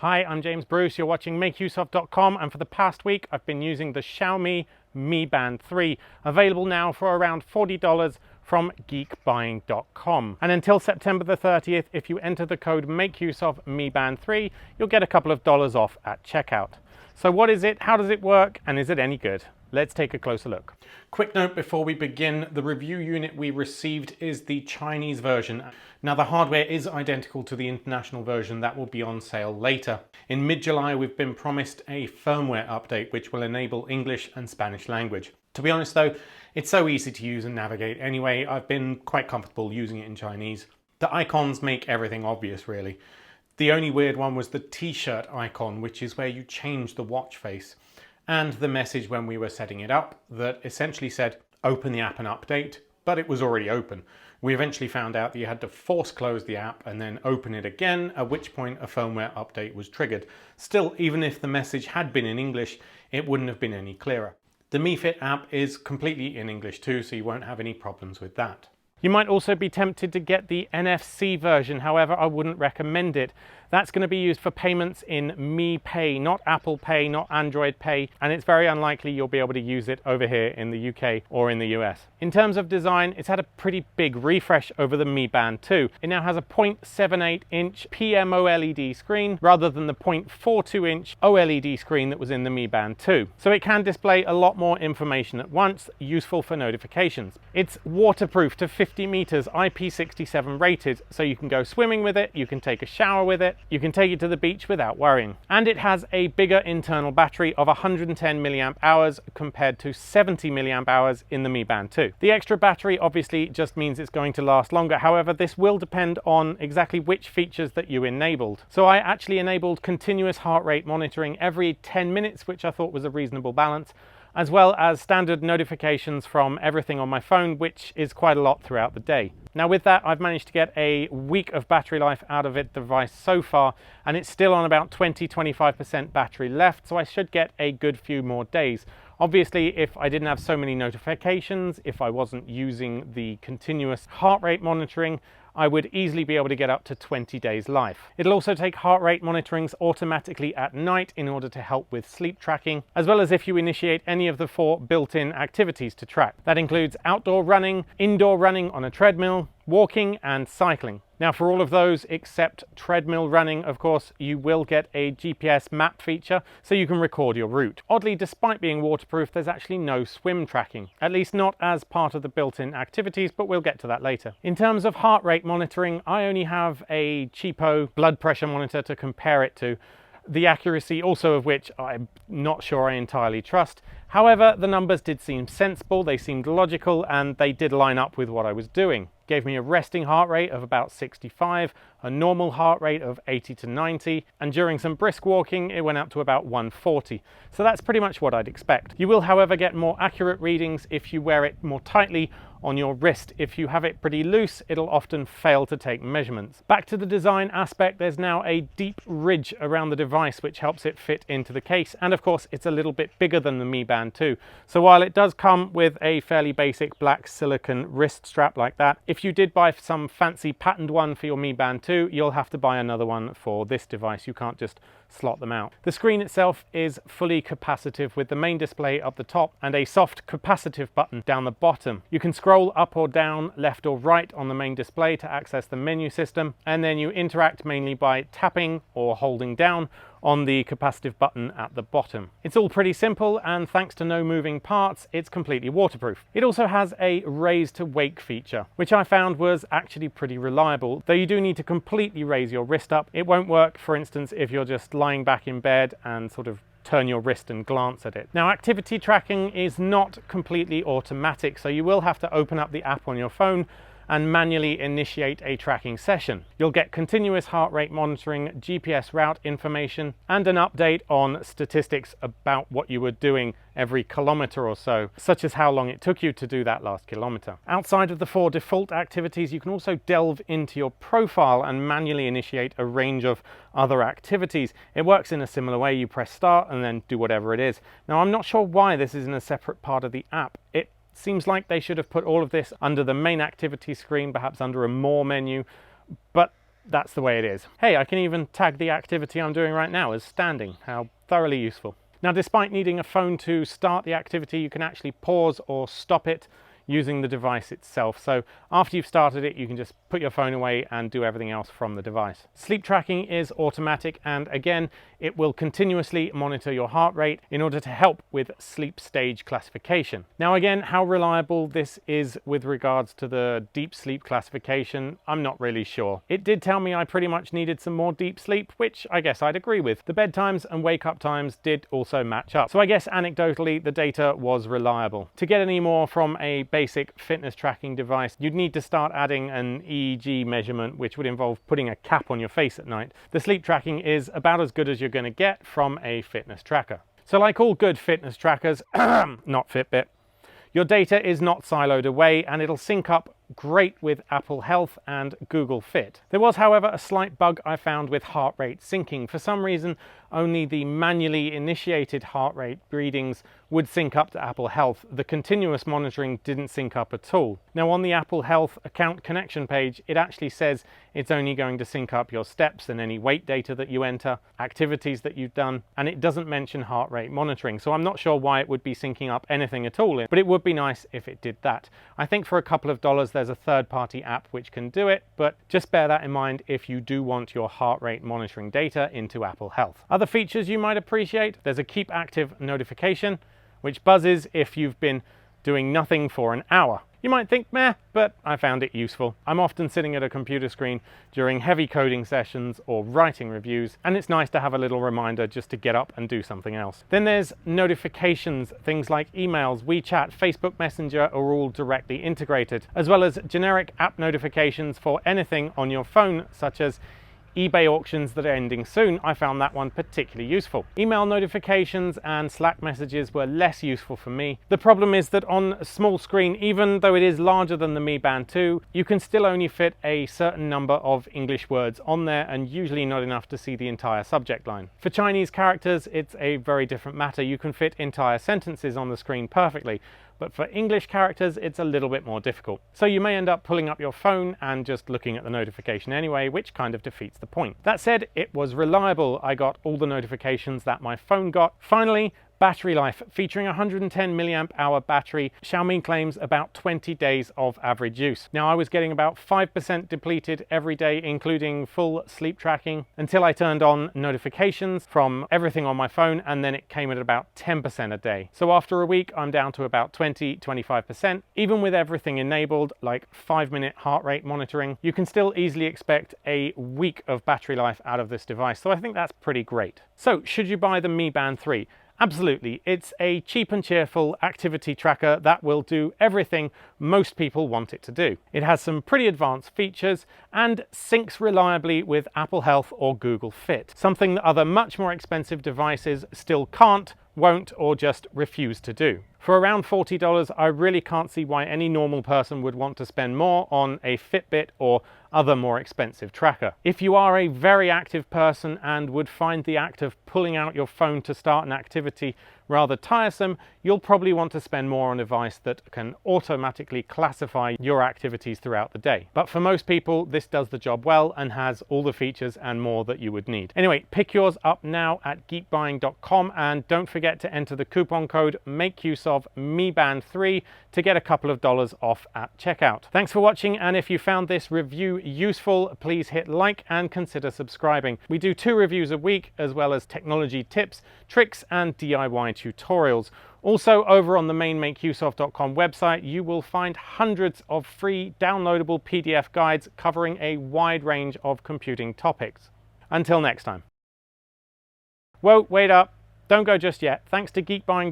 Hi, I'm James Bruce. You're watching MakeUseOf.com, and for the past week I've been using the Xiaomi Mi Band 3, available now for around $40 from geekbuying.com. And until September the 30th, if you enter the code MakeUseOfMiBand3, you'll get a couple of dollars off at checkout. So what is it, how does it work, and is it any good? Let's take a closer look. Quick note before we begin, the review unit we received is the Chinese version. Now the hardware is identical to the international version that will be on sale later. In mid-July we've been promised a firmware update which will enable English and Spanish language. To be honest though, it's so easy to use and navigate anyway, I've been quite comfortable using it in Chinese. The icons make everything obvious really. The only weird one was the t-shirt icon, which is where you change the watch face. And the message when we were setting it up that essentially said open the app and update, but it was already open. We eventually found out that you had to force close the app and then open it again, at which point a firmware update was triggered. Still, even if the message had been in English, it wouldn't have been any clearer. The Mi Fit app is completely in English too, so you won't have any problems with that. You might also be tempted to get the NFC version, however I wouldn't recommend it. That's going to be used for payments in Mi Pay, not Apple Pay, not Android Pay, and it's very unlikely you'll be able to use it over here in the UK or in the US. In terms of design, it's had a pretty big refresh over the Mi Band 2. It now has a 0.78-inch PMOLED screen rather than the 0.42-inch OLED screen that was in the Mi Band 2. So it can display a lot more information at once, useful for notifications. It's waterproof to 50 meters, IP67 rated, so you can go swimming with it, you can take a shower with it, you can take it to the beach without worrying. And it has a bigger internal battery of 110 milliamp hours compared to 70 milliamp hours in the Mi Band 2. The extra battery obviously just means it's going to last longer. However, this will depend on exactly which features that you enabled. So I actually enabled continuous heart rate monitoring every 10 minutes, which I thought was a reasonable balance, as well as standard notifications from everything on my phone, which is quite a lot throughout the day. Now with that, I've managed to get a week of battery life out of the device so far, and it's still on about 20-25% battery left, so I should get a good few more days. Obviously, if I didn't have so many notifications, if I wasn't using the continuous heart rate monitoring, I would easily be able to get up to 20 days life. It'll also take heart rate monitorings automatically at night in order to help with sleep tracking, as well as if you initiate any of the 4 built-in activities to track. That includes outdoor running, indoor running on a treadmill, walking and cycling. Now for all of those except treadmill running, of course, you will get a GPS map feature so you can record your route. Oddly, despite being waterproof, there's actually no swim tracking, at least not as part of the built-in activities, but we'll get to that later. In terms of heart rate monitoring, I only have a cheapo blood pressure monitor to compare it to, the accuracy also of which I'm not sure I entirely trust. However, the numbers did seem sensible, they seemed logical, and they did line up with what I was doing. Gave me a resting heart rate of about 65, a normal heart rate of 80 to 90, and during some brisk walking it went up to about 140. So that's pretty much what I'd expect. You will, however, get more accurate readings if you wear it more tightly on your wrist. If you have it pretty loose, it'll often fail to take measurements. Back to the design aspect, there's now a deep ridge around the device which helps it fit into the case, and of course it's a little bit bigger than the Mi Band 2. So while it does come with a fairly basic black silicone wrist strap like that, if you did buy some fancy patterned one for your Mi Band 2, you'll have to buy another one for this device. You can't just slot them out. The screen itself is fully capacitive with the main display up the top and a soft capacitive button down the bottom. You can scroll up or down, left or right on the main display to access the menu system, and then you interact mainly by tapping or holding down on the capacitive button at the bottom. It's all pretty simple, and thanks to no moving parts, it's completely waterproof. It also has a raise to wake feature, which I found was actually pretty reliable, though you do need to completely raise your wrist up. It won't work, for instance, if you're just lying back in bed and sort of turn your wrist and glance at it. Now, activity tracking is not completely automatic, so you will have to open up the app on your phone and manually initiate a tracking session. You'll get continuous heart rate monitoring, GPS route information, and an update on statistics about what you were doing every kilometer or so, such as how long it took you to do that last kilometer. Outside of the 4 default activities, you can also delve into your profile and manually initiate a range of other activities. It works in a similar way. You press start and then do whatever it is. Now, I'm not sure why this is in a separate part of the app. It seems like they should have put all of this under the main activity screen, perhaps under a more menu, but that's the way it is. Hey, I can even tag the activity I'm doing right now as standing. How thoroughly useful. Now, despite needing a phone to start the activity, you can actually pause or stop it using the device itself. So after you've started it, you can just put your phone away and do everything else from the device. Sleep tracking is automatic, and again, it will continuously monitor your heart rate in order to help with sleep stage classification. Now again, how reliable this is with regards to the deep sleep classification, I'm not really sure. It did tell me I pretty much needed some more deep sleep, which I guess I'd agree with. The bedtimes and wake up times did also match up. So I guess anecdotally, the data was reliable. To get any more from a basic fitness tracking device, you'd need to start adding an EEG measurement, which would involve putting a cap on your face at night. The sleep tracking is about as good as you're going to get from a fitness tracker. So like all good fitness trackers, not Fitbit, your data is not siloed away, and it'll sync up great with Apple Health and Google Fit. There was, however, a slight bug I found with heart rate syncing. For some reason, only the manually initiated heart rate readings would sync up to Apple Health. The continuous monitoring didn't sync up at all. Now, on the Apple Health account connection page, it actually says it's only going to sync up your steps and any weight data that you enter, activities that you've done, and it doesn't mention heart rate monitoring. So I'm not sure why it would be syncing up anything at all, but it would be nice if it did that. I think for a couple of dollars, there's a third-party app which can do it, but just bear that in mind if you do want your heart rate monitoring data into Apple Health. Other features you might appreciate: there's a keep active notification, which buzzes if you've been doing nothing for an hour. You might think, meh, but I found it useful. I'm often sitting at a computer screen during heavy coding sessions or writing reviews, and it's nice to have a little reminder just to get up and do something else. Then there's notifications. Things like emails, WeChat, Facebook Messenger are all directly integrated, as well as generic app notifications for anything on your phone, such as eBay auctions that are ending soon. I found that one particularly useful. Email notifications and Slack messages were less useful for me. The problem is that on a small screen, even though it is larger than the Mi Band 2, you can still only fit a certain number of English words on there, and usually not enough to see the entire subject line. For Chinese characters, it's a very different matter. You can fit entire sentences on the screen perfectly, but for English characters, it's a little bit more difficult. So you may end up pulling up your phone and just looking at the notification anyway, which kind of defeats the point. That said, it was reliable. I got all the notifications that my phone got. Finally, battery life. Featuring a 110 milliamp hour battery, Xiaomi claims about 20 days of average use. Now, I was getting about 5% depleted every day, including full sleep tracking, until I turned on notifications from everything on my phone, and then it came at about 10% a day. So after a week, I'm down to about 20-25%. Even with everything enabled, like 5-minute heart rate monitoring, you can still easily expect a week of battery life out of this device. So I think that's pretty great. So should you buy the Mi Band 3? Absolutely. It's a cheap and cheerful activity tracker that will do everything most people want it to do. It has some pretty advanced features and syncs reliably with Apple Health or Google Fit, something that other much more expensive devices still can't, won't, or just refuse to do. For around $40, I really can't see why any normal person would want to spend more on a Fitbit or other more expensive tracker. If you are a very active person and would find the act of pulling out your phone to start an activity rather tiresome, you'll probably want to spend more on a device that can automatically classify your activities throughout the day. But for most people, this does the job well and has all the features and more that you would need. Anyway, pick yours up now at geekbuying.com, and don't forget to enter the coupon code MakeUseOfMiBand3 to get a couple of dollars off at checkout. Thanks for watching, and if you found this review useful, please hit like and consider subscribing. We do 2 reviews a week, as well as technology tips, tricks, and DIY tutorials. Also, over on the main MakeUseOf.com website, you will find hundreds of free downloadable PDF guides covering a wide range of computing topics. Until next time. Whoa, wait up. Don't go just yet. Thanks to geekbuying